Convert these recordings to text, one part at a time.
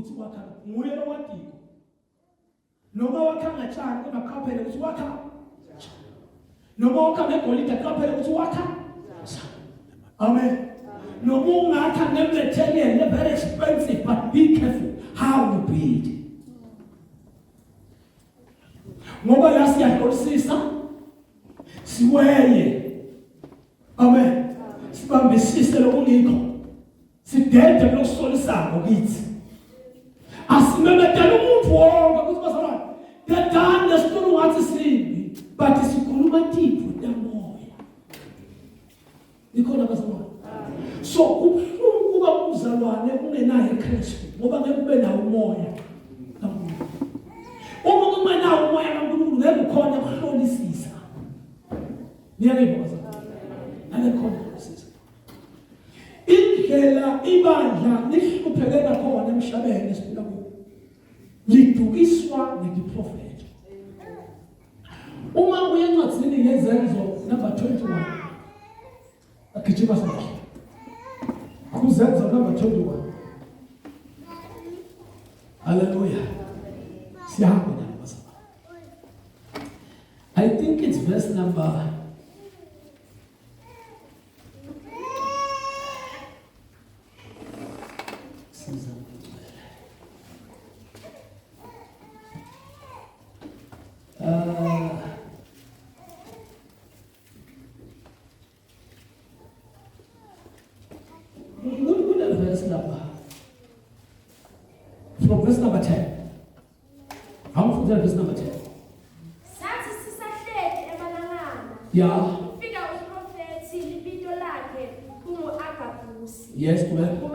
ukuthi wakha nguye lo wadiko noma wakha ngatshani emakhapheleni ukuthi wakha noma wakha ngegolide aqaphele ukuthi wakha amen noma ungakha nge-material very expensive but be careful how you build ngoba la siyahlolisisa siweye amen sibambisise lokungikho sidede lokusolisana kithi asimemedela umuntu wonke ukuthi bazalwane dedane lesitulu ngathi simbi but sikhuluma tiphu tamoya ikhona bazalwane so kubuhlungu kuba umzalwane ungenayo eKristu ngoba ngeke kube nawo umoya uma kungenawo umoya kaNkulunkulu ngeke ukhona ukuhlolisisa niyangibona ngeke khona ukuhlolisisa indlela ibandla lihlupheke kakhona emhlabeni esiphila kuwo lidukiswa ngeprofeti uma uyencwadzini yezenzo number 21 agijima sakhe kuzenzo number 21 hallelujah siyahamba njani basaba I think it's verse number from verse number 10. How much is verse number 10? Yeah. Yes, well.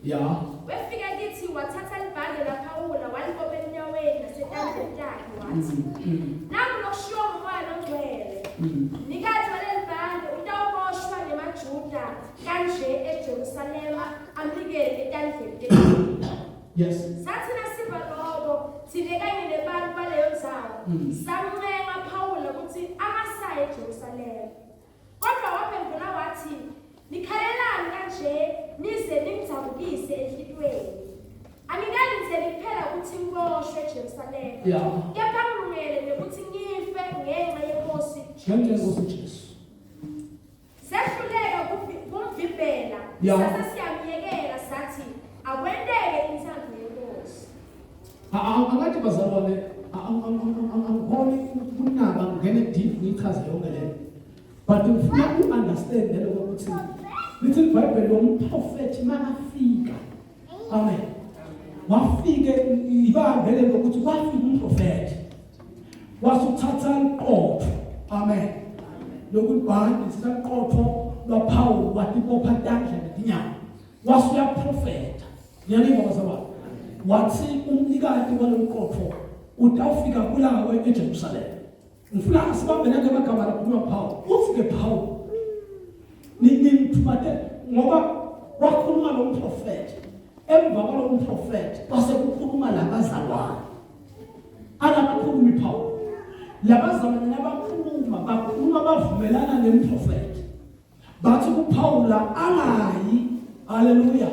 Yeah. Yes. nikhalelani kanje nize nimjabulise ehlitweni angingalizeli kuphela ukuthi ngiboshwe eJerusalema kepha ngilungele nokuthi ngife ngenxa yenkosi Jesu sehluleka kumvimbela sase siyamyekela sathi akwendeke inthando yenkosi angathi bazalwane angkhoni kunaba ngene deep ngichaze yonke le but ufuna understand le ukuthi lithi iBhayibheli umprofeti makafika amen wafike ibambele ukuthi kwafika umprofeti wasuthatha iqotho amen lokuthi bani siqotho lwaPaul watibopha tandla netinyama wasuya profeta niyalibona bazalwane wathi umnikati walomqotho utawufika kulawe eJerusalema ngifuna sibambe nake amagama lakhuluma Paul uthi ke Paul nimthumate ngoba wakhuluma lo mprofeti emva kwalo mprofeti base kukhuluma labazalwane akakhulumi Paul labazalwane bakhuluma bavumelana nemprofeti bathi kuPaula angayi haleluya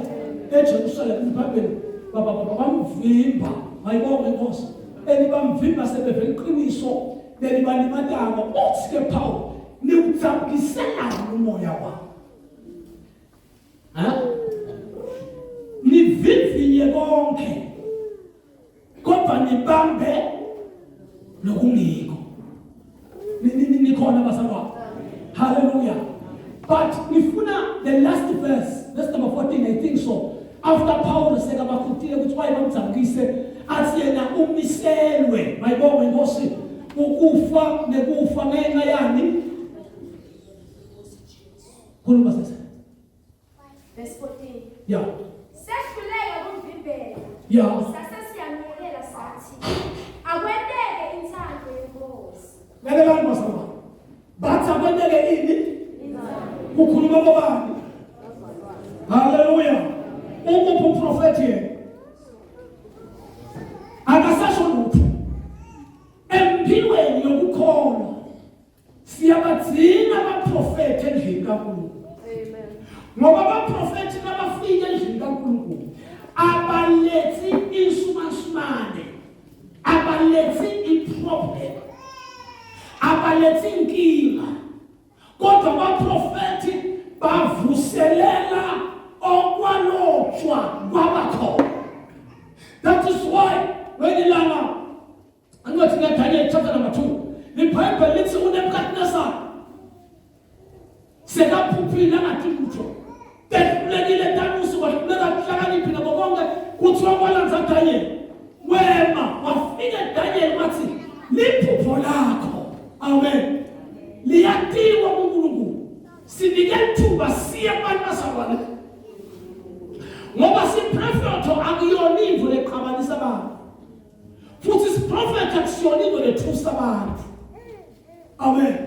eJerusalema iBhayibheli bamvimba mayibonge inkosi elibamvimba sebevela iqiniso lelibanimatayo uthi ke Paul niudzabukisela umoya wakho niviviye konke kodwa nibambe lokungiko nikhona bazalwane hallelujah but nifuna the last verse number 14 I think so after Paul seka bakhutile ukuthi wayebamdzabukise athi yena umiselwe mayibonge inkosi ukufa nekufa ngenxa yani khuluma sasa verse 14 yeah sehluleka kumvimbela sase siyamyelela sathi akwendeke inthando yenkosi ngalelani basaba bathi akwendeke ini kukhuluma bobani haleluya umprofeti akasasho lutho empilweni yokukholwa siyabadzinga abaprofeti endlini kaNkulunkulu amen ngoba abaprofeti nabafika endlini kaNkulunkulu abalethi abalethi inkinga kodwa abaprofeti bavuselela okwalotshwa kwabakhona. That is why when ilanga angathi ngeDaniel chapter number 2 iBhayibheli lithi uNebukadnezar sekaphuphile ngathi lutho behlulekile danusi wahluleka kuhlakaniphi nabo konke kuthiwa kwalanza Daniel wema wafika Daniel wathi liphupho lakho amen liyatiwa kuNkulunkulu sinike ithuba siye banasabana ngoba siprofeto akuyona into leqhabanisa abantu futhi siprofeto akusiyona into lethusa abantu amen.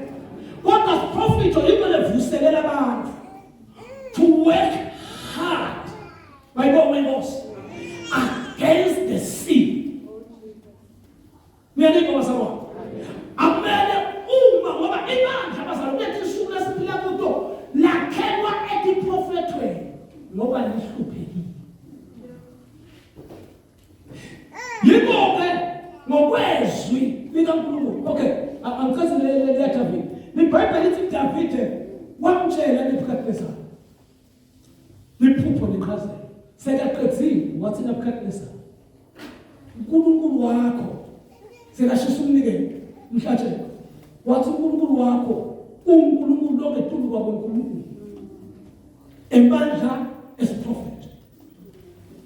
What does prophet or even vuselela abantu to work hard by God against the sea? Miyani kwa sababu amele ngoba ibandla bazalubethe isuku lesiphila kuto lakhelwa ethi prophetwe ngoba lihluphekile. Yiko-ke ngokwezwi likaNkulunkulu. Okay, angikaze le David. IBhayibheli lithi David wamtshela Nebukadnezar liphupho liqhazela. Sekaqedzile wathi Nebukadnezar uNkulunkulu wakho sekashisa umnikelo mhlatshelo. Wathi uNkulunkulu wakho uNkulunkulu longetulu kwaNkulunkulu. Emandla as prophet.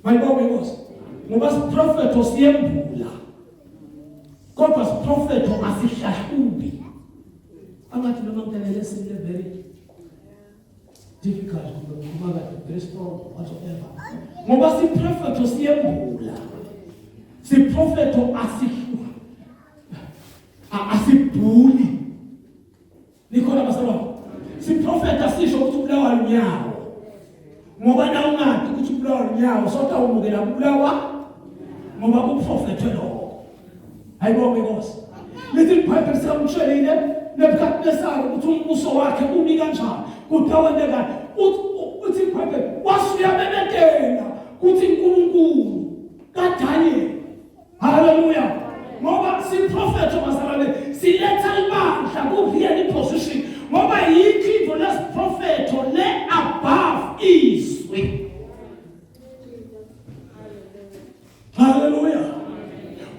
My God was ngoba prophet osiyembula kodwa prophet asihlahlubi angathi noma ngitelele sile very difficult ngoba very strong whatsoever ngoba prophet osiyembula prophet asibhuli nikhona basaba prophet asisho ukuthi ubulawa unyawo ngoba na ungathi ukuthi ubulawa unyawo sota umukela ubulawa ngoba kuprofethe lo ayibonge Nkosi lithi iBhayibheli samtshelile Nebukadnezar ukuthi umbuso wakhe umi kanjani kutawendeka uthi iBhayibheli wasuyabebekela ukuthi uNkulunkulu kaDaniel haleluya ngoba siprofetho masalale siletha ibandla ku-real position ngoba yikho lesiprofetho le above izwi. Haleluya.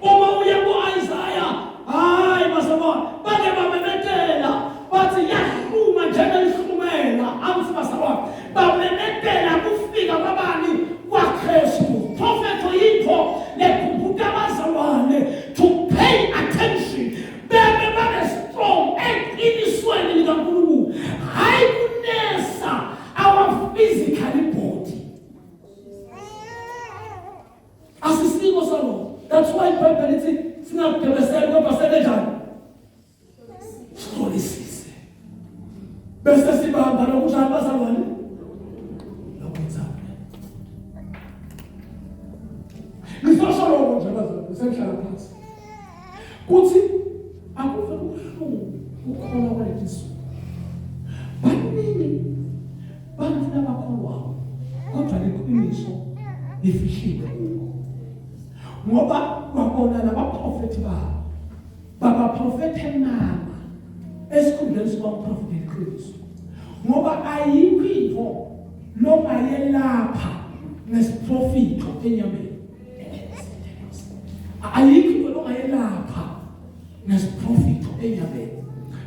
Uma uya ku-Isaiah hayi masaba bake bamemetela bathi yahluma njengelihlumela amsi masaba bamemetela kufika kwabani kwaKristu. Prophet yipho lekhuphuka abazalwane to pay attention bebe babe strong eqinisweni likaNkulunkulu hayi kunesa our physical body. Asisiko salo. That's why iBhayibheli lithi singagqebeseli kodwa sebenjani hlolisise bese sibamba lokushaya abazalwane lokwenzayo ngisosho nje bazalwane sengihlala phansi kuthi akuve ubuhlungu ukhona kwaleso baningi bantu labakholwayo kodwa leqiniso lifihliwe ngoba kwabona labaprofeti babaprofethe mama esikhundleni sokuprofetha Kristu ngoba ayikho into longayelapha nesiprofito enyameni ayikho into longayelapha nesiprofito enyameni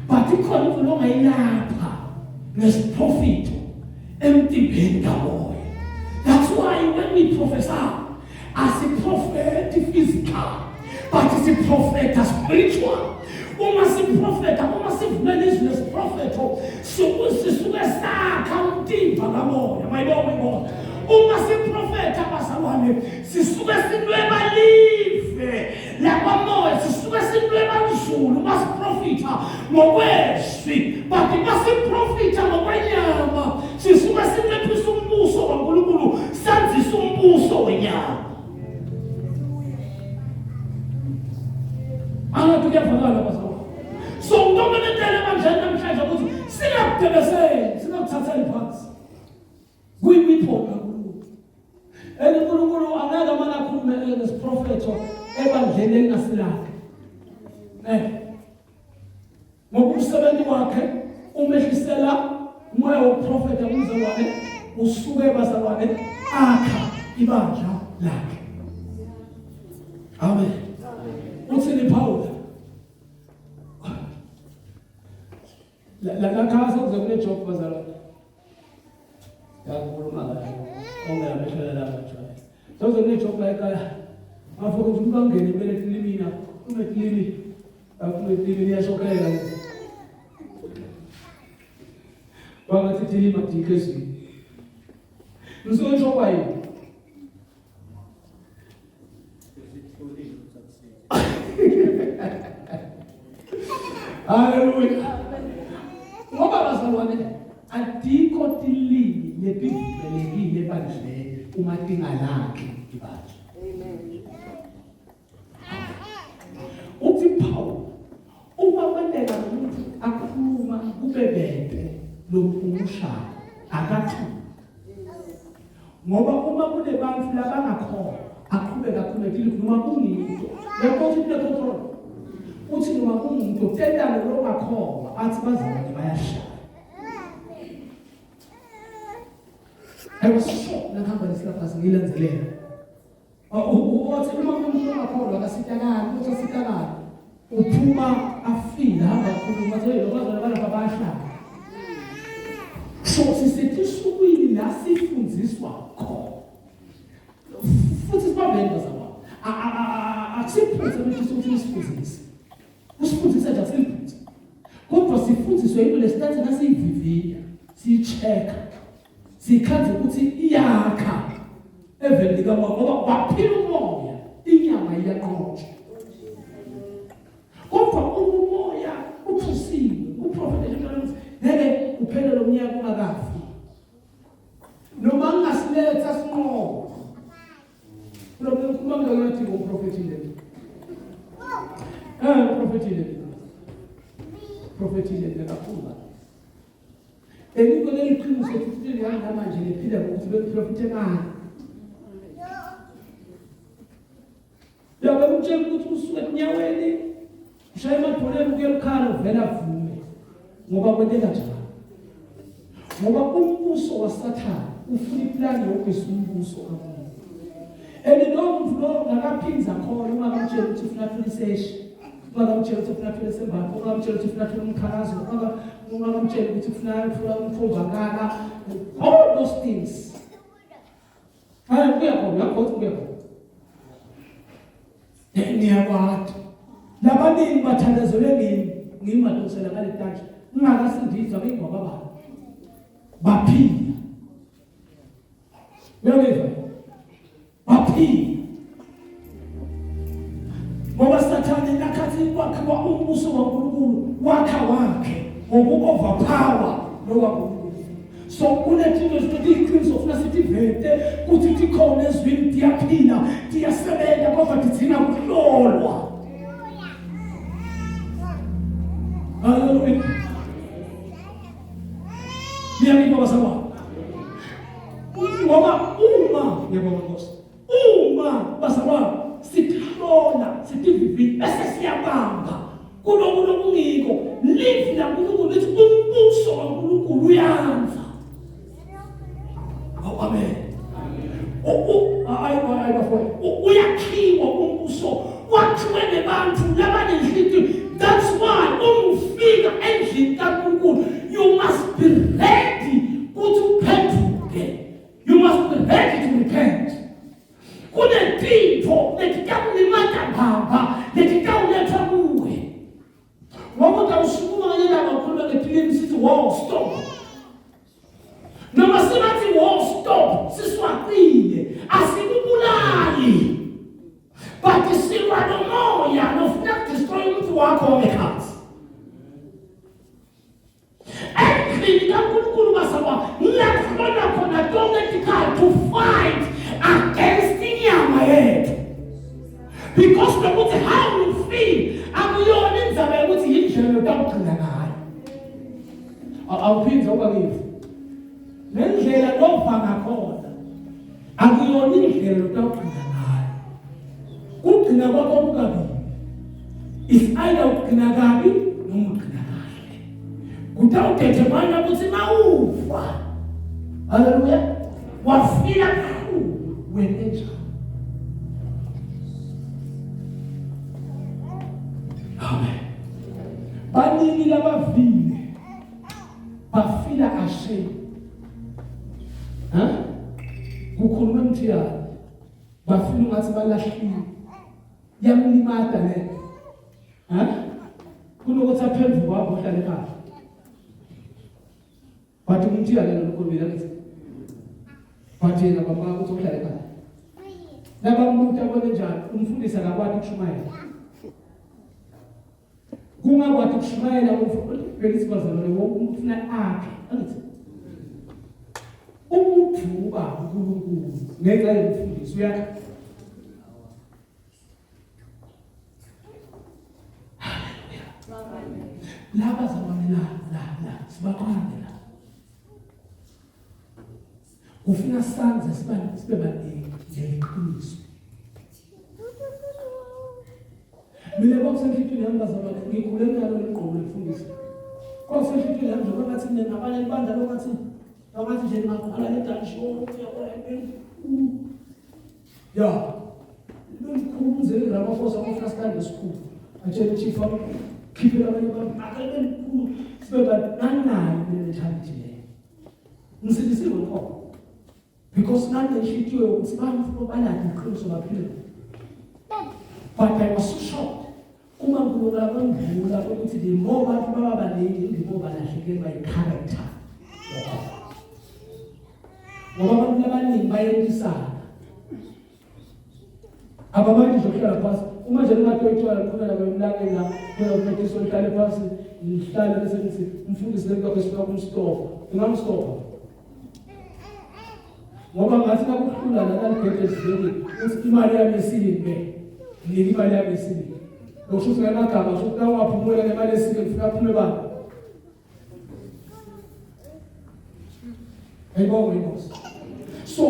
but ikhona into longayelapha nesiprofito emtimbeni kamoya. That's why when we prophesy as a prophet physical, but as a prophet spiritual. Uma si prophet, uma si vlenisnes prophet, sisuke sakha umtimba kamoya, my God. Uma si prophet abazalwane, sisuke sinweba live lamoya, sisuke sinweba uzulu, uma si prophet ngokwezwi, but uma si prophet ngokwenyama, sisuke sinwephisa umbuso kaNkulunkulu, sanzisa umbuso wenyama. Angathi kuyavakala bazalwane. So ndomenetele manje namhlanje ukuthi singakudebeseli, singakuthatheli phansi. Kuyiphupho kaNkulunkulu. uNkulunkulu angeke mana akhulume nesiprofetho ebandleni engasilaka. Ngoba usuke bazalwane akha ibandla lakhe. Amen. Uthini Paul? La casa kuzokune job bazalwane. Yakhuluma kahle. Ongelabehlela la batshaya. Sozokune job la ekhaya. Mafoko nje ungangene kumele kulimina. Umeklini. Akumeklini yashokela. Bangathi thilima dikezi. Msonto kwa hiyo. Hallelujah. Ngoba bazalwane adikho tilini letivelekile bandle uma tingalakhi ibandla. Amen. Uthi Paul uma kwendeka umuntu akhuluma kube bede lokushaya akathula. Ngoba uma kunebantu labangakhona aqhubeka khulekile noma kunginto yakho into control uthi noma kunginto tenda lo ngakhona athi bazalwane bayashaya. I was shocked ngihamba lesilapha ngilenzelela. Uthi uma kumuntu ngakhona akasitakani uthi asitakani uphuma afila hamba khuluma nje lo bazalwane bayashaya. So sisethi sukwini la sifundiswa khona. Futhi sibabenda zaba. Akusiphuze ukuthi sifundise. Usifundise nje akusiphuze. Kodwa sifundiswe into lesithathe nasiyiviviya, siyicheka. Sikhathi ukuthi iyakha eveni kaMama ngoba waphila umoya, inyama iyaqoqa. Kodwa umoya uphusiwe, uprofeti ngeke uphele lo mnyaka ungakafi. Noma ngasiletha sinqobo. Lo kuma ngathi uprofeti le. Uprofeti le kakhulu. Engikho leliqiniso ukuthi ngihamba manje lephila ukuthi beprofete ngani. Yabo umtshela ukuthi usuke enyaweni, ushaya emadoleni ukuyekhala uvela vume. Ngoba kwenteka njalo. Ngoba umbuso waSathane ufuna iplan yokwesa umbuso kaMusa. Enomuntu lo ngakaphinza khona uma kamtshela ukuthi ufuna research, uma kamtshela ukuthi ufuna sembatho, uma kamtshela ukuthi ufuna umkhalazo, uma kamtshela ukuthi ufuna umkhomvakala, all those things. Hayi kuyakhona yakho. Niyakwazi. Labaningi bathandazele ngimadosela ngale tanje. Ungakasindizwa ngingwa baba. Baphila. Uyabona? Baphila. Ngoba Sathane nakhathi kwakha umbuso waNkulunkulu wakha wakhe ngokuoverpower lo waNkulunkulu. So kunezinto eziqiniso ufuna sithi vete kuthi tikhona ezwini tiyaphila, tiyasebenza kodwa tithina kuhlolwa. Hallelujah. Ngiyabonga basaba. Ngoba uma basaba sithlola sitivivi bese siyabamba kulo kungiko live la uNkulunkulu lithi umbuso waNkulunkulu uyanza. Amen. Uyakhiwa umbuso wakhiwe nebantu labanenhliziyo. That's why ufika endlini kaNkulunkulu you must be ready to repent. You must be ready to repent. Kune people letikakulimata baba letikakuletha kuwe. Wabuta usukuma yena bakhuluma ngephilimi sithi wow stop. Noma sibathi wow stop siswaqile asikubulali. But silwa nomoya nofuna destroy umuntu wakho ngekhathi. Endlini kaNkulunkulu basaba ngiyakufuna khona konke to fight against inyama yethu. Because lokuthi how you feel akuyona indaba yokuthi yindlela yokugcina ngayo. Awuphinza ukwakithi. Lendlela lova ngakhona akuyona indlela yokugcina ngayo. Ukugcina kwakho kukabi. Is either ukugcina kabi noma ukugcina kahle. Kutawudetermine ukuthi mawufa. Hallelujah. wafila kakhulu wena njani. Amen. Baningi labavile bafila ashamed. Kukhuluma Mthiyane bafila ungathi balahlile. Yamlimata le. Kunokuthi aphendule kwabo ohlala ekhaya. Bathi Mthiyane lokukhulumela ngithi. Bathi yena baba ukuthi ohlala ekhaya. Laba umuntu abone njani umfundisa lakwathi ukushumayela. Kungakwathi ukushumayela umfundisi besifazane wonke umuntu ufuna akhe. Angithi umuntu ubaba uNkulunkulu ngenxa yomfundisi uyakha. Laba zabamela la sibaqande la. Ufuna sanza sibe baningi ngeqiniso. Mina kwakusenhlitshweni yami bazalwane ngikhule ngalo liqobo lefundisi. Kwakusenhlitshweni yami njengoba ngathi nabanye ibanda lokathi ngathi nje ngaqala ledasho ya. Lumkhumbuze ngamafosa amafuna stand school. Atshela chief of keep abanye abantu sibe bananayo le ngisindisiwe ngokho. Because none nhlithiwe ukuthi bamfuna balaphi iqiniso baphila. But I was so shocked. Uma ngibona bangivula ukuthi the more abantu baba baningi the more balahlekelwa i-character. Ngoba abantu abaningi bayelisana. Abamanje zokuhlala phansi. Uma nje ngingatoyithola likhona kwemlake la kuyokuthi uhlale phansi ngihlale bese ngithi umfundisi lekho esifika kumstop. Ungamstop. Ngoba ngathi nakuhlula nakalibhede zeli ukuthi imali yami esile ngeke imali yami esile. Lokusho ngamagama sokuthi waphumula nemali esile kufika phume bani. Ayibonge inkosi. So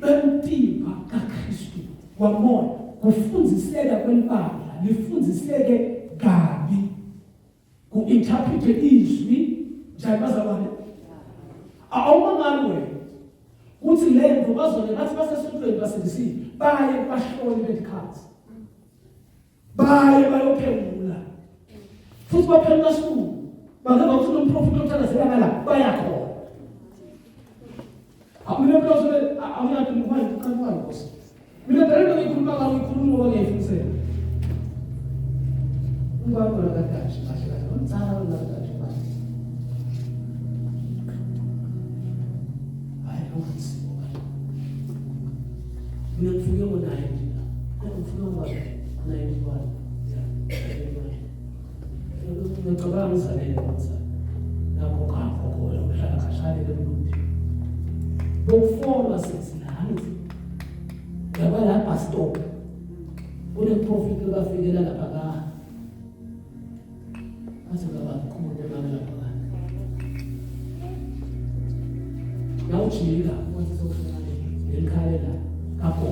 bentimba kaKristu wamoya kufundziseka kwempahla lifundziseke kabi ku-interpret izwi njalo bazalwane awumangani wena uthi lento bazone bathi basesontweni basedisini baye bahlole medicads baye bayophendula futhi baphendula sikhulu bangaba ukuthi nomprofeti othandazela la bayakhona. Mina mlozo awuyathi ngubani uqhamuka Nkosi. Mina dalelo ngikhuluma ngawo ikhulumo ngiyifundisela. Ungaba la kahle kahle untsala la kahle kahle. Hayi ukuthi mina ngifike ngo-90 ngifike ngo-91 ngicabanga ngizalele ngizalele lapho kapho khona uhlala kashale lemuntu bokufona sesinani yaba la pastor une prophet bafikela lapha ka athi ngaba khona lapha yawujika wathi sokufuna elikhalela kapho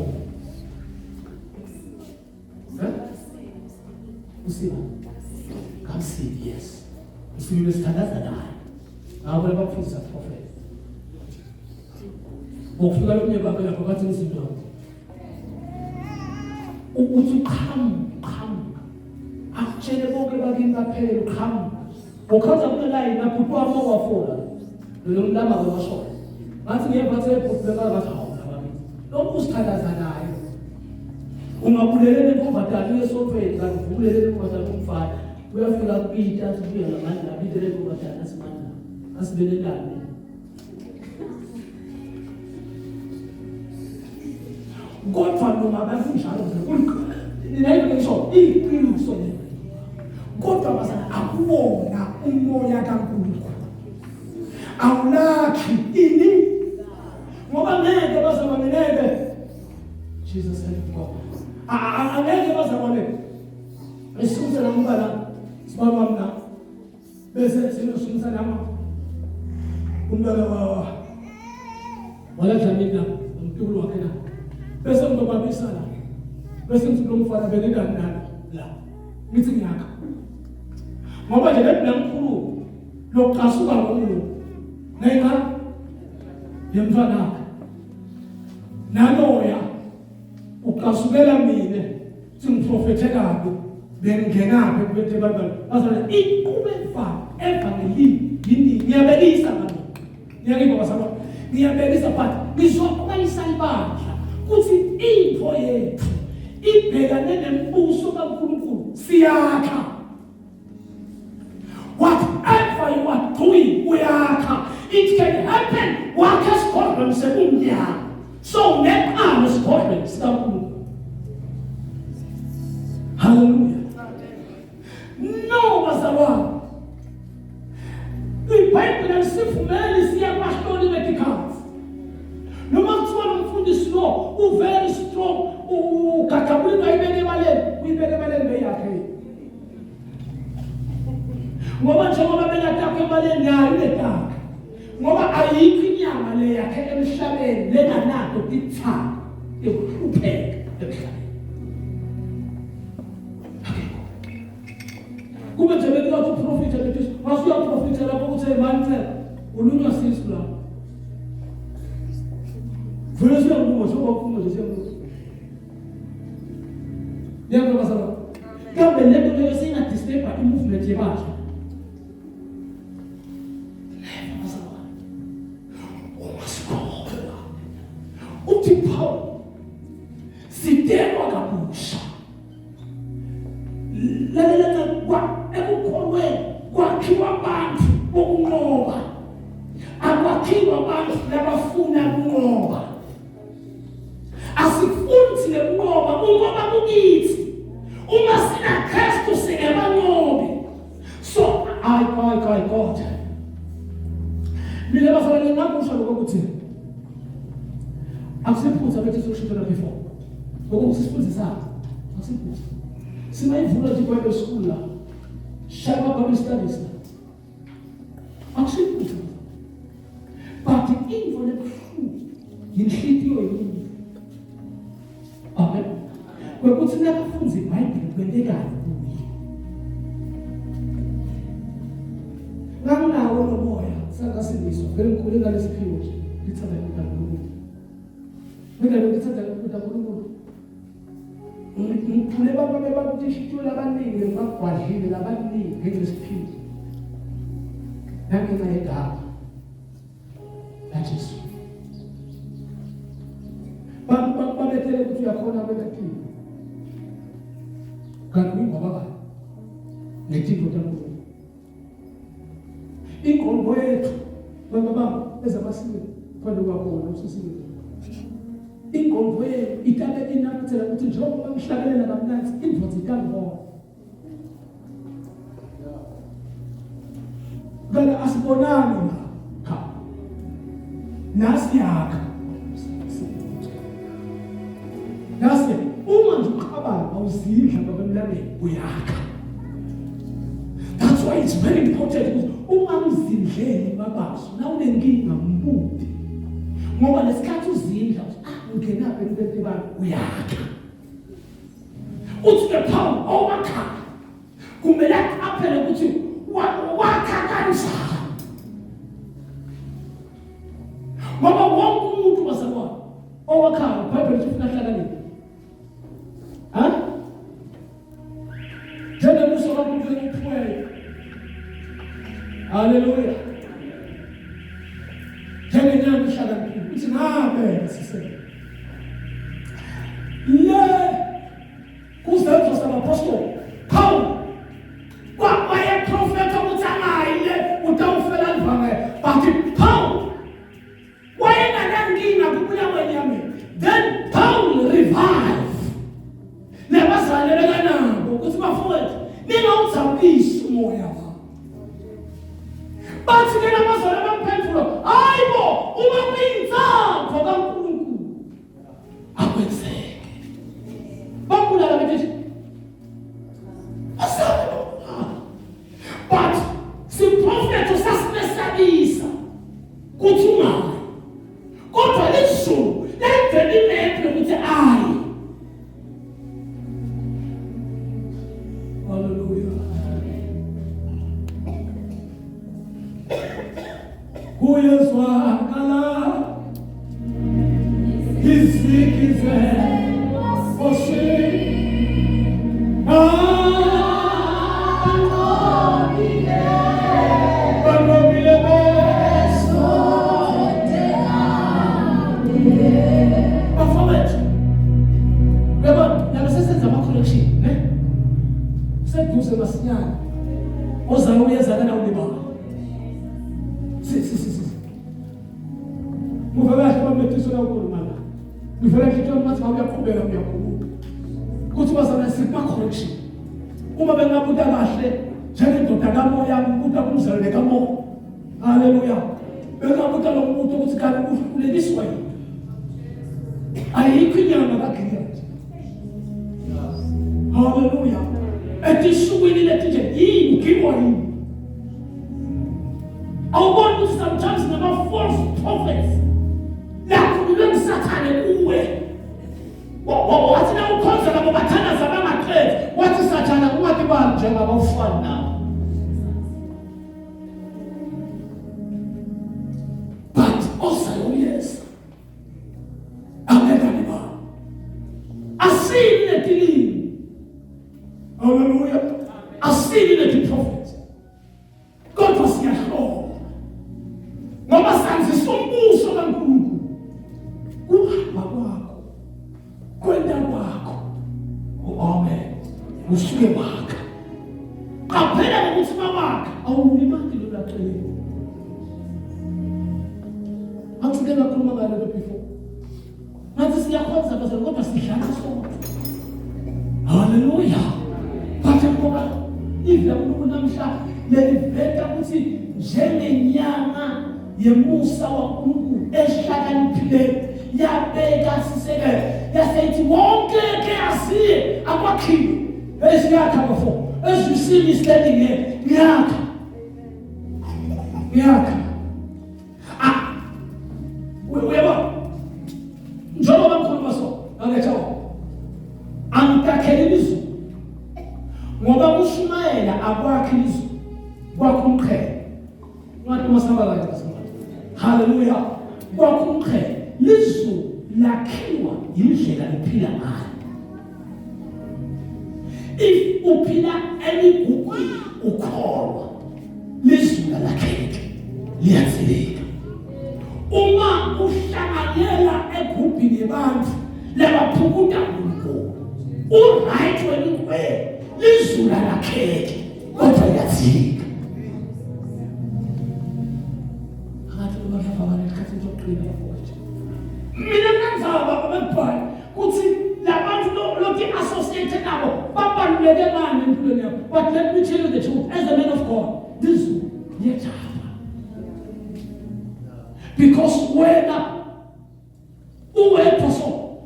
usiba kamsi yes usibe sithandaza naye ngabo labafundisa prophet ukufika lo nyeba lapha bathi izinto ukuthi qhamu akutshele bonke bakini baphele qhamu ukhaza kunayi naphuthwa amawafola lo mlama kwasho ngathi ngiyephathe ephuphe bathi hawu labathi lokhu sithandaza naye ungabulelele emphakathini yesoftware ngakuvulelele emphakathini umfana uyafika kupita sibuye ngamandla abidele emphakathini asimandla asibelelane kodwa noma bafunjalo ninayo ngisho iqiniso kodwa basana akubona umoya kaNkulunkulu awulakhi ini ngoba ngeke bazabaneleke Jesus said God angeke bazabone esikuze nambala sibaba mina bese sinosumisa nama umntwana wala jamina umkhulu wakhe na bese ngibabisana bese ngithi lo mfana benendani nani la ngithi ngiyakha ngoba nje lethi namkhulu lokuqasuka ngomuntu nayika yemntwana naloya uqasukela mina singiprofethe kabi bengingenaphi kubethe abantu bazona iqhube evangelini yini ngiyabekisa ngalo ngiyakho basaba ngiyabekisa but ngizoqhubekisa ibandla kuthi info yethu ibhekane nembuso kaNkulunkulu siyakha whatever you are doing uyakha it can happen wakha sigodlweni sekumnyama so neqalo sigodlweni sikaNkulunkulu. Hallelujah. No bazalwane iBhayibheli lisivumela siya kwahloli medicals noma kuthiwa umfundisi lo very strong ugagabula uyibeke ebaleni uyibeke ebaleni beyakhe ngoba njengoba bengatakho ebaleni nayo letaka ngoba ayikho inyama le yakhe emhlabeni lenganako ithanga ekuhlupheka emhlabeni kube nje bekuthi uprofita bethi wasuya uprofita lapho ukuthi manje ulunywa sisi la vele siyakumo sokuphuma nje siyakumo yebo basaba kambe lento leyo singa disturb i-movement yebasha basaba umasikhola uthi Paul sidelwa kabusha lalela ekukholweni kwakhiwa abantu bokunqoba akwakhiwa abantu labafuna ukunqoba asifuni lekunqoba unqoba kukithi uma sina Kristu singabanqobi so I God mina bafanele ngakusho lokho ukuthi akusiphutha bethi sokushintshana before ngokuthi sifundisa akusiphutha simayivula nje Bible school la shaba Bible studies la akusiphutha but info lebuhlungu yinhlitiyo yini amen kwekuthi nakafunza iBhayibheli kwentekayo kuye nganawo nomoya sakasindiswa vele ngikhule ngalesiphiwo nje ngithanda uNkulunkulu ngeke ngithanda uNkulunkulu ngithule babantu ishithu labaningi ngagwadlile labaningi ngesiphiwo nami ngayegaba laJesu babethele ukuthi uyakhona bebathini kanti ngoba ngetipho tankulu ingqondo yethu baba ezamasiko kwalo kwakhona usisile ingqondo yethu itabe inakuthela ukuthi njengoba ngihlabelela kamnandi indvodza itambo kana asibonani kha nasi yakha nasi uma nje uqabanga awuzidla ngabemlameni uyakha. That's why it's very important uma uzindlele babaso na unenkinga mbuti ngoba lesikhathi uzindla ungenaphi empethe bani uyakha uthi ke Paul owakha kumele aphele ukuthi wakha kanjani ngoba wonke umuntu wasabona owakha iBhayibheli lifuna hlakaniphi njengomuso kaNkulunkulu uphumelele. Hallelujah. Njengenyanga ihlakaniphi uthi ngabe sisele le kuzenzo sabapostoli Paul kwaye profeta uthangaile utawufela livanga but Paul wayenganankinga kubuya kwenyama then Paul revive nebazalele kanabo ukuthi bafowethu ningawuthambisi umoya bathi ke namazolo bamphendula hayibo uma kuyinzapho kaNkulunkulu akwenzeke bambulala bethi asabe but si prophet usasimesabisa kuthi ungayi kodwa lezulu lenzele imephe ukuthi ayi. Hallelujah. izikize osi seduze masinyane ozala uyezana na ulibala muvelahle bamethiso la ukulumana muvelahle ke mathi bayaqhubeka uyakhuluma kuthi bazana sipa correction uma bengabuta kahle njengendoda kamoya ubuta kumzalwane kamoya haleluya bengabuta lo muntu ukuthi kanti uleliswa yini ayikho inyama kaGiliyadi haleluya etisukwini letije yini ngibwa yini awubona sometimes nama false prophets lakhululwe usathane kuwe wathi na ukhonza labo bathanda zabamaqedwe wathi sathana ungathi ba njengabafana nabo but also yes angekani ba asile tilini hallelujah asile ti prophet God was yahlo ngoba sanzisa umbuso kaNkulunkulu kuhamba kwakho kwenda kwakho amen usuke wakha qaphela ukuthi mawakha awulimaki lo laqele akuke ngakhuluma ngalo before ngathi siyakhonza bazali kodwa sidlala sonke hallelujah bathe ngoba ivela uNkulunkulu namhla leliveta ukuthi njengenyanga yemusa waNkulunkulu ehlakaniphileyo yabeka sisekelo yasethi wonke ke asiye akwakhiwe esiyakha before as you see me standing here ngiyakha uyabona njengoba mkhuluma so angatsho angitakhele izulu ngoba kushumayela akwakhe izulu kwakho umqhele ngathi masamba la haleluya kwakho umqhele lizulu lakhiwa indlela ephila ngayo if uphila eligugu ukholwa lizulu lakheke liyatheleka uma uhlanganyela egruphini yabantu labaphukuta uNkulunkulu uright weningwe lizulu lakheke kodwa liyatheleka akathi ubahamba balekhathi zokuqina futhi mina ngizaba babebhala kuthi labantu lokho associated nabo babaluleke ngani empilweni yakho but let me tell you the truth as a man of God lizulu liyatshaba because wena uwedwa so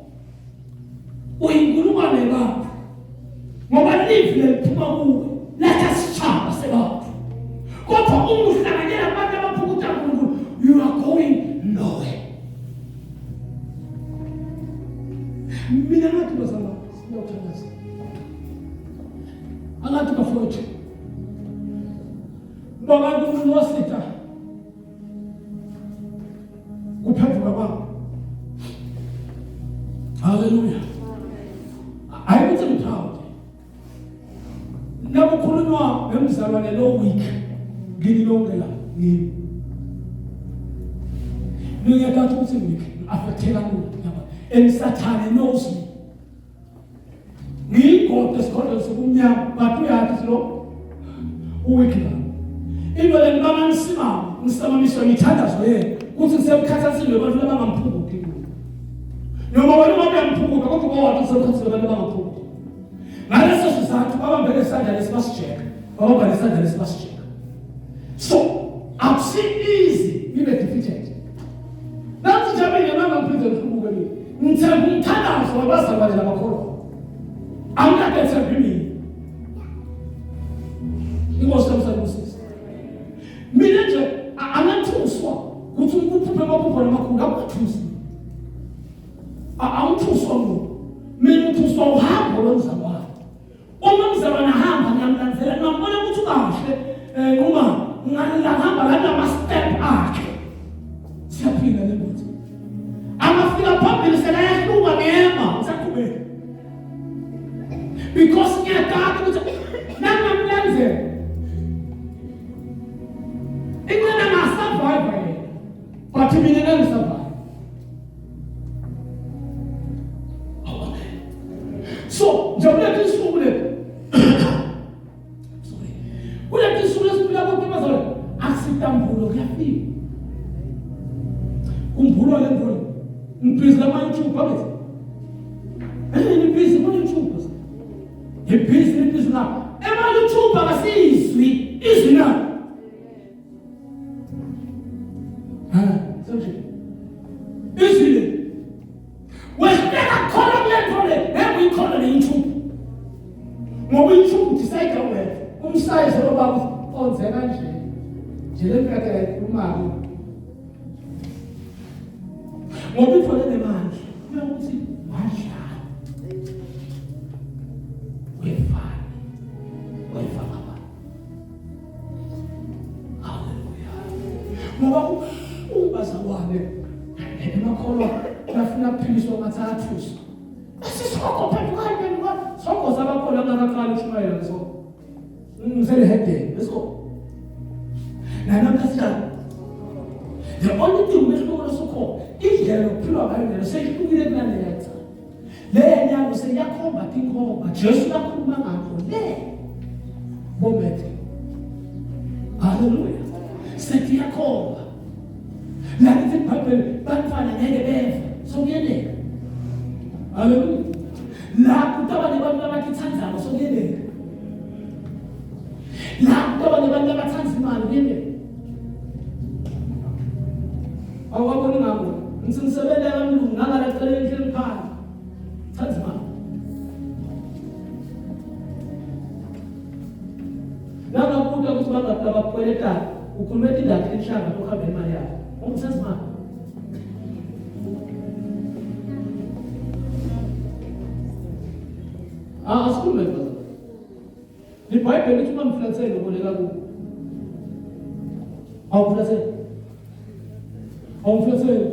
uyinkulungwane yabantu ngoba live liphuma kuwe letha sitshaba sebantu kodwa uma uhlanganyela abantu abaphukuta uNkulunkulu you are going nowhere mina ngathi bazama siyothandaza angathi bafowethu ngoba uNkulunkulu wasitha kuphendula kwami haleluya I was proud nakukhulunywa ngemizalwane lo week ngililongela ngini ngiyakwazi ukuthi week affectela yaba emsathane knows me ngiyigode sikhona sokumnyama but uyathi lo uweek la ibele ngibamanisima ngisamamiswa ngithandazo yena kuthi ngisemkhathasile abantu labangamphukuki noma wena ungaphukuka kodwa kwawathi ngisemkhathasile abantu labangamphukuki ngaleso sizathu babambele isandla lesibasijeka babambele isandla lesibasijeka so I'm seeing easy you get defeated nathi jameni bangamphinde ngiphukuke mina ngithemba umthandazo wabazalwane labakholwa angakethembi mina ingosomsabusisi mina nje angathuswa kuthi ukuphupha amaphupho namakhulu akuthusi awuthuswa ngo mina uthuswa uhambo lomzalwane uma umzalwane ahamba ngiyamlandzela ngibona ukuthi kahle uma ngihamba lana ama step akhe siyaphila lebuthi angafika phambili sekayahluka ngema ngisakhubeka because ngiyadala ukuthi nangamlandlela ingena ngasurvive yena but mina ngisurvive. So njengoba kusuku le sorry kule kusuku lesibila kodwa bazalo asitambulo kuyafika umbulo le ndolo ngibhizi la YouTube bakithi ngibhizi ma YouTube ngibhizi la ema YouTube akasizwi izwi na sorry izwi le wesibeka khona kule ndolo we call it YouTube. Ngoba YouTube decide wena umsize obaba onze kanje. Njele mfaka umama. Ngoba ithole nemali. Kuya ukuthi washa. Wefani. Wefaka. Hallelujah. Ngoba ubazawane emakholwa bafuna philiso mathathu. Sisoko phakathi kwakho soko sabakhona ngakaqala ushayela so ngizele head let's go nana kasha the only thing we know soko indlela yokuphila ngayo seyihlukile kunale yethu le nyalo seyakhomba tinkhomba Jesu lakhuluma ngakho le bomethe haleluya sethi yakhomba la ithi Bible bafana ngeke beve so kuyendeka. Haleluya. La kutaba nebantu abakithandayo so kuyendeka. La kutaba nebantu abathanda imali kuyendeka. Awabona ngabo. Ngisebenza kaMlungu ngala cela endlini phansi. Thanda imali. Laba kuda ukuthi bangataba kweleta ukhuluma indaba enhlanga ukuhamba imali yakho. Umthanda imali. Asikhulume mfana. IBhayibheli lithi umflathele uboleka kubo. Awuflathele. Awuflathele.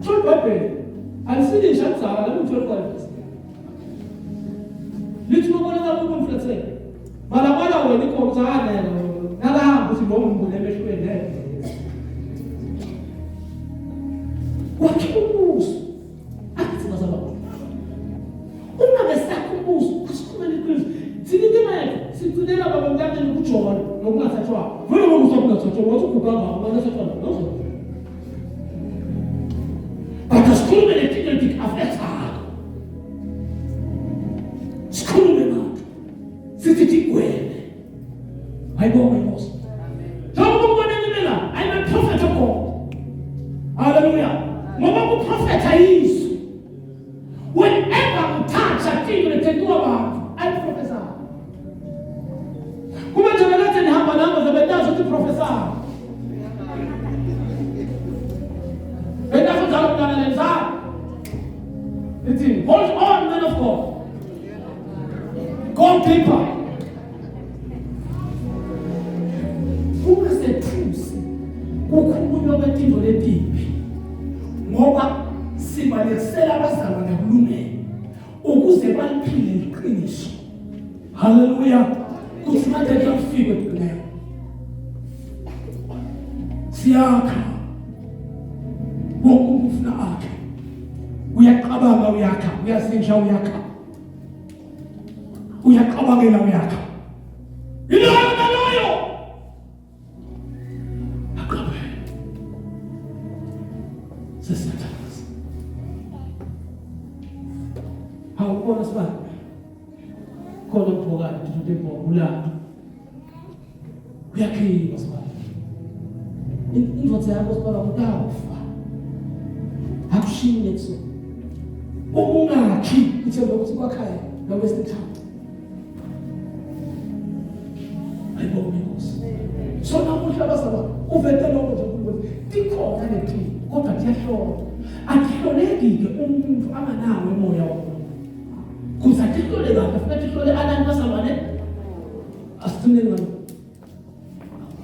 Thula iBhayibheli. Alisidi shatsala la mtholo kwathi. Lithi uboleka kubo umflathele. Bala wena ikhonzana yena. Nalahamba uthi lo muntu emehlweni le. Wakibuso. Akuzibazaba. Uma besakhubuzo asikhumele iqiniso thina imali sithulela baba mntana nokujola nokungasathwa vele ngokuzokungasathwa wathi ukugamba abangasathwa nozo akasikhumele iqiniso afetha sikhumele manje sithi tigwele ayibonga inkosi njengoba ubona ngimela I'm a prophet of God. Hallelujah. Ngoba uprofeta yiso whenever uthatha thina lethentuwa abantu I prophesy. Kuma njengoba nihamba namba zabetazo uthi prophesy. Betazo zakudala lenza. Ithi hold on man of God. Go deeper. Kuma sethusi kukhulunywa kwetindlo letipi ngoba sibalekisela abazalwane kulungele ukuze baliphile iqiniso. Hallelujah. Kuthi manje kuyafika ekugcineni. Siyakha. Wonke umuntu ufuna akhe. Uyaqabanga uyakha, uyasinja uyakha. Uyaqabangela uyakha. Ilona akabe. Sesathaza. Awubona sibani? Khona ubhokani ukuthi ubhokula. Uyakhipha sibani. Indvodza yakho sibala utawufa. Akushinde kuso. Ungakhi ithemba ukuthi kwakhaya la waste time. Ayibona inkosi. So namuhla basaba uvete lokho nje ukuthi tikhona lethi kodwa kuyahlola. Akuhloleki ke umuntu anganawo emoya wakho. Kuza tihlole kahle futhi tihlole abantu basalwane. Asithune ngani.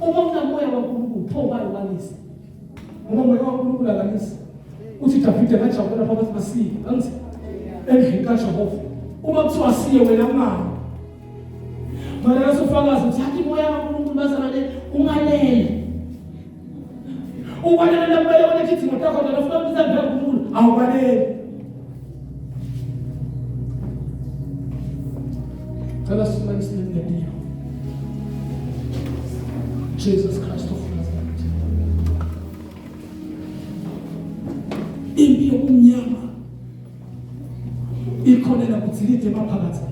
Uma unamoya waNkulunkulu phoba ukwanisa. Uma umoya waNkulunkulu akanisa. uthi Davide ngajabula phakathi kwasini angithi endlini kaJehova uma kuthiwa siye wena mama mara yasofakazi uthi hathi moya kaNkulunkulu bazana le ungalele ubalele lampela wena kithi ngotakho la ufuna ukuthi ngeke uNkulunkulu awubalele cela simanise ngendlela Jesus Christ of Nazareth impi yokumnyama ikhonela kuthilide maphakathi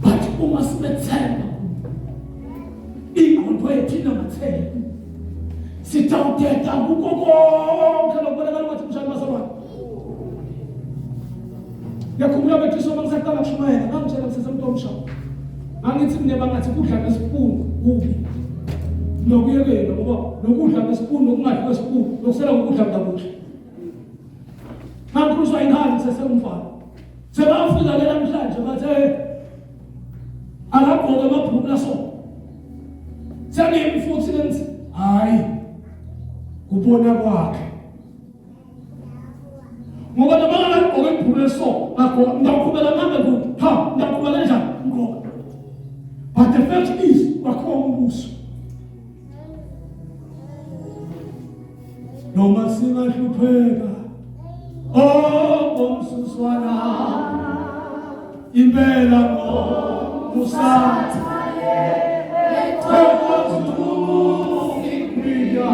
but uma sibethemba ingqondo yethu inamathele sitawuthetha kuko konke lokubonakala ukuthi mshana basabona yakhumbula bethu soba ngisaqala kushumayela ngangitshela ngisesemntu omshayo angithi mine bangathi kudla ngesipunu kubi nokuyekela ngoba nokudla ngesipunu nokungadli kwesipunu nokusela ukudla ngakudla ngakuzwa ingane sesemfana sebafika ke namhlanje bathe akagqoke amabhuluku laso sengimfuthi lenzi hayi kubona kwakhe ngoba noma ngagqoke ibhuluku leso ngaqhubela ngambe ku ngaqhubela kanjani ngqoka but the fact is wakhona umbuso noma singahlupheka ngomsuswana impela usathale ekuzungikwiya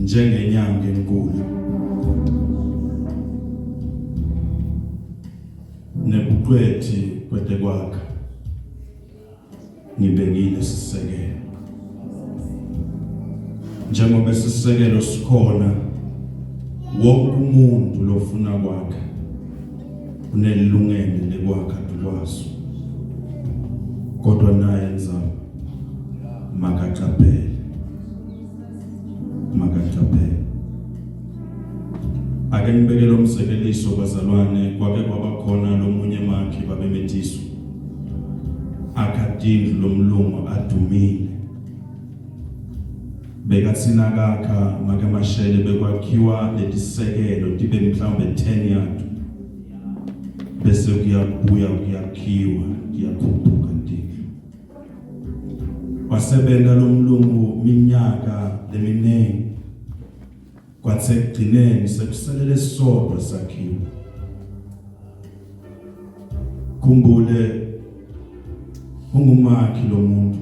njengenyanga enkulu nebuqwethi kwete kwakhe ngibekile sisekelo njengoba sisekelo sikhona wonke umuntu lofuna kwakhe unelungelo lekwakha dulwaso kodwa naye nzama makaqaphele ake ngibekele umsekeliso kwazalwane kwake kwaba khona lomunye makhi babemethiswa akadindlu lomlungu adumile bekathina kakha make mashele bekwakhiwa letisekelo tibe mhlawumbe 10 yard bese kuyabuya kuyakhiwa kuyakhuphuka ndini wasebenza lomlungu minyaka leminingi kwathe ekugcineni sekuselele sodwa sakhiwo kumbule ungumakhi lo muntu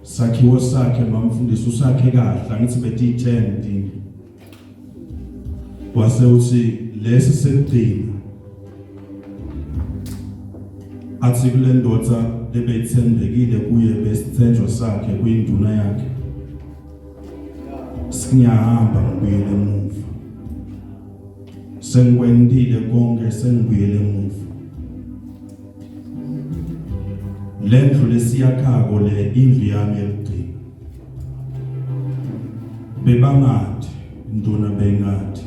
sakhiwo sakhe mamfundisi usakhe kahle angithi bethi 10 dini wase uthi lesi sekugcina athi kule ndoda lebeyithembekile kuye besithenjwa sakhe kuyinduna yakhe singiyahamba ngibuyele emuva sengikwendile konke sengibuyele emuva lendlu lesiyakhako le indlu yami yokugcina bebangathi induna bengathi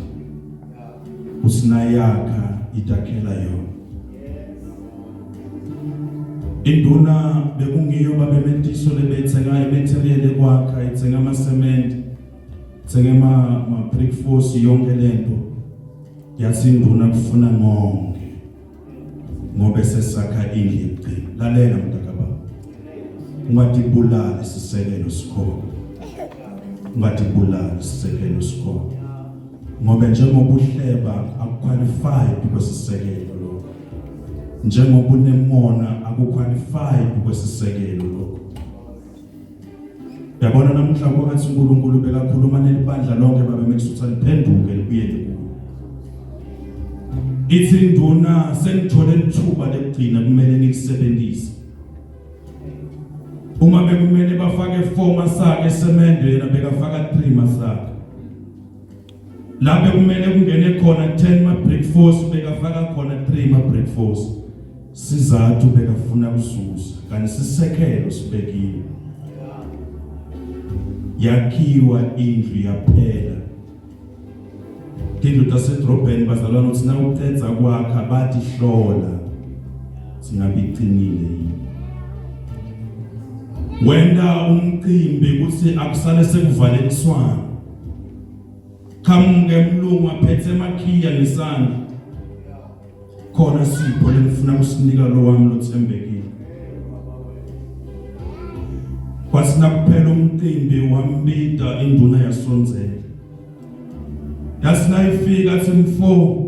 usinayakha itakhela yona induna bekungiyo babemetiso lebethenga imethelele kwakha ithenga amasementi ithenga ma brick force yonke lento yathi induna kufuna ngonke ngobe sesakha indlu yokugcina lalela mntakaba ungatibulala isisekelo sikhona ungatibulala isisekelo sikhona ngoba njengoba uhleba akuqualified kwesisekelo lokho njengoba unemona akuqualified kwesisekelo lokho yabona namuhla kwathi uNkulunkulu bekakhuluma nelibandla lonke babemethutha liphenduke libuyele kuwo ithi induna sengithole ithuba lekugcina kumele ngilisebenzise uma bekumele bafake 4 masaka esemende yena bekafaka 3 masaka la bekumele kungene khona 10 ma brick force bekafaka khona 3 ma brick force sizathu bekafuna kususa kanti sisekelo sibekile yakhiwa indlu yaphela indlu tasedrobheni bazalwana uthi na uqedza kwakha bathi hlola singabiqinile yini wenda umcimbi kuthi akusale sekuvalekiswana kamuke mlungu aphethe emakhiya nesandla khona sipho lengifuna kusinika lo wami lothembekile kwasina kuphela umcimbi wambida induna yasonzela yasina ifika athi mfo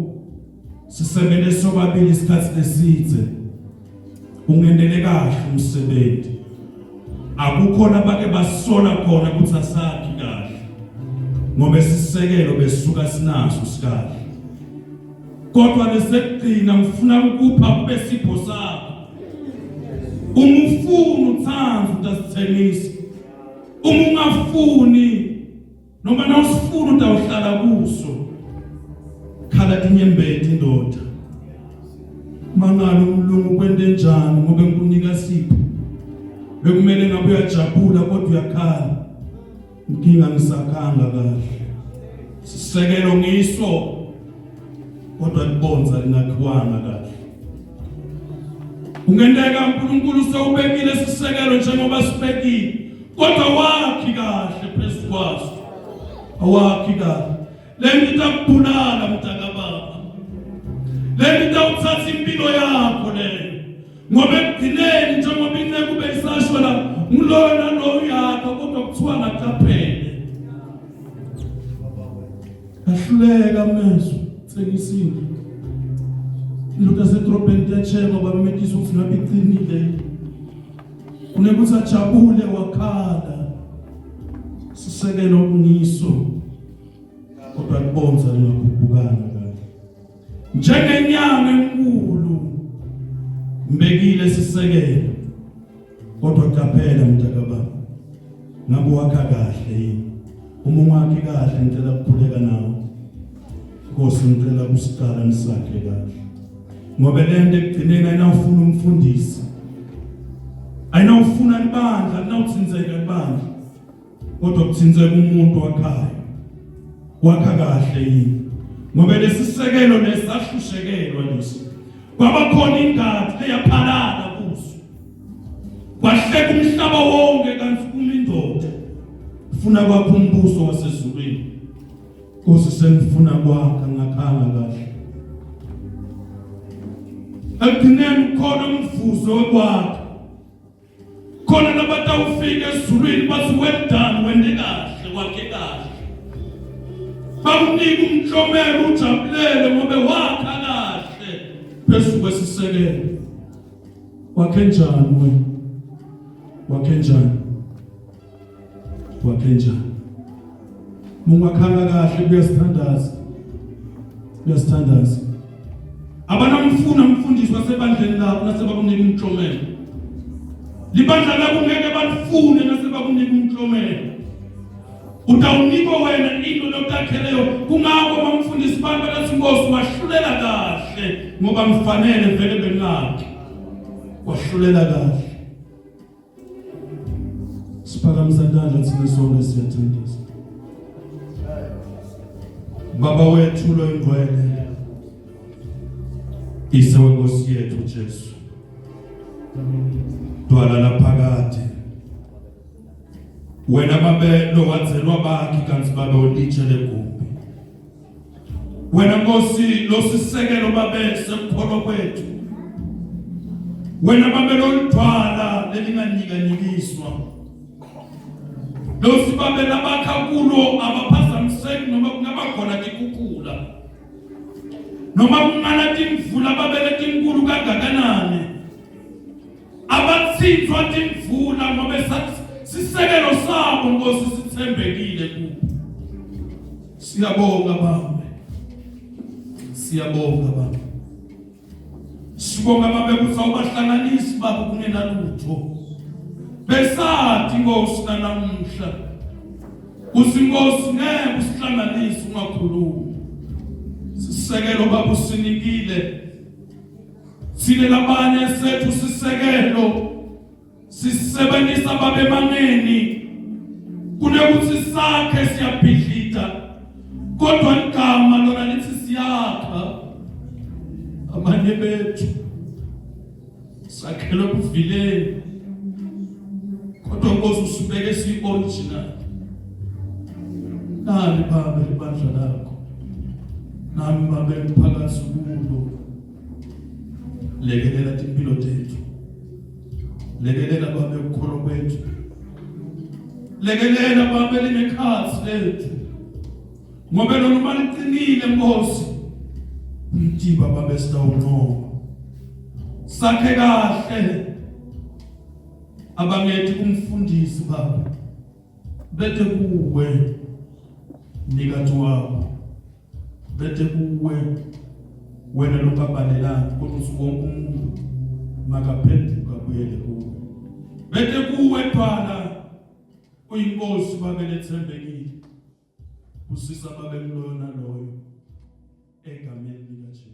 sisebele sobabili isikhathi lesithe ungendele kahle umsebenzi akukhona bake basola khona ukuthi asakhi kahle ngoba sisekelo besuka sinaso sikahle kodwa lesekugcina ngifuna ukupha kube sipho sakho umufuna uthanza utasithengisa ungafuni noma nawusifuna utawuhlala kuso khala tinyembeti indoda mangalo umlungu kwente njani ngoba ngikunika sipho bekumele ngabe uyajabula kodwa uyakhala inkinga ngisakhanga kahle sisekelo ngiso kodwa libonza lingakhiwanga kahle ungendeka uNkulunkulu sewubekile sisekelo njengoba sibekile kodwa wakhi kahle phezulu kwaso awakhi kahle lento itakubulala mntakababa lento itawuthatha impilo yakho leyo ngoba ekugcineni njengoba inekube isasho la ngilona lo yakho kodwa kuthiwa ngaqaphele ahluleka mnezo sekisini Luta setropenti yachema babemetiso ukuthi ngabe iqinile unekuthi ajabule wakhala sisekelo kungiso kodwa libonza lingakubukana kahle njengenyanga enkulu mbekile sisekelo kodwa qaphela mntakababa ngabe wakha kahle yini uma wakhe kahle ngicela ukukhuleka nawe Nkosi ngicela kusiqala nisakhe kahle ngoba lento ekugcineni ayinawufuna umfundisi ayinawufuna ibandla ayinawuthinzeka ibandla kodwa kuthinzeka umuntu wakha kahle yini ngoba lesisekelo lesahlushekelwa lesi kwaba khona ingadi eyaphalala kuso kwahleka umhlaba wonke kanti kuma indoda ufuna kwakho umbuso wasezulwini Nkosi sengifuna kwakha ngakhanga kahle ekugcineni khona umvuzo wekwakha khona nabatawufika ezulwini bathi well done wende kahle wakhe kahle bawunika umhlomelo ujabulele ngoba wakha kahle phezulu kwesisekelo wakhe njani wena wakhe njani mungakhanga kahle kuyasithandaza abanamfuna umfundisi wasebandleni lakho nasebakunika umhlomelo libandla lakho ngeke balifune nasebakunika umhlomelo utawunikwa wena into lotakheleyo kungako bamfundisi bantu bathi Nkosi wahlulela kahle ngoba mfanele vele benakhe wahlulela kahle Siphakamisa isandla thina sonke siyathembisa. Baba wethu lo ingcwele, ise wenkosi yethu Jesu, dwala laphakade. Wena babe lo wadzelwa bakhi kanti babe ulitshe legumbi. Wena Nkosi lo sisekelo babe sekukholwa kwethu. Wena babe lo lidwala lelinganikanyikiswa. Lo sibabe labakha kulo abaphazamiseki noma kungaba khona tikukula. Noma kungana timvula babe letinkulu kangakanani. Abatsizwa timvula ngoba sisekelo sabo Nkosi sithembekile kubo. Siyabonga Baba. Siyabonga Baba. Sibonga Baba ukuthi awubahlanganisi Baba kungena lutho. Besathi Nkosi namuhla. Usinkosi ngeke usihlanganise ungakhulumi. Sisekelo Baba usinikile. Sine labane sethu sisekelo. Sisebenzisa Baba emangeni. Kunekuthi sakhe siyabhidlita. Kodwa igama lona lithi siyakha. Amanye bethu sakhela kuvileni. Kodwa Nkosi usibeke si-original. Nami Baba libandla lakho. Nami Baba emphakathi kulo. Lekelela impilo zethu. Lekelela Baba ukukholwa kwethu. Lekelela Baba limekhathi lethu. Ngoba lona uma liqinile Nkosi, umtiba Baba sitawunqoba. Sakhe kahle abangethi kumfundisi Baba. Bethe kuwe nikati wabo. Bethe kuwe wena lokabhalelanga kodwa usubonke umuntu makaphenduka kuyele kuwe. Bethe kuwe Thwala uyinkosi Baba lethembekile. Usisa Baba emlona loyo egameni likaJesu.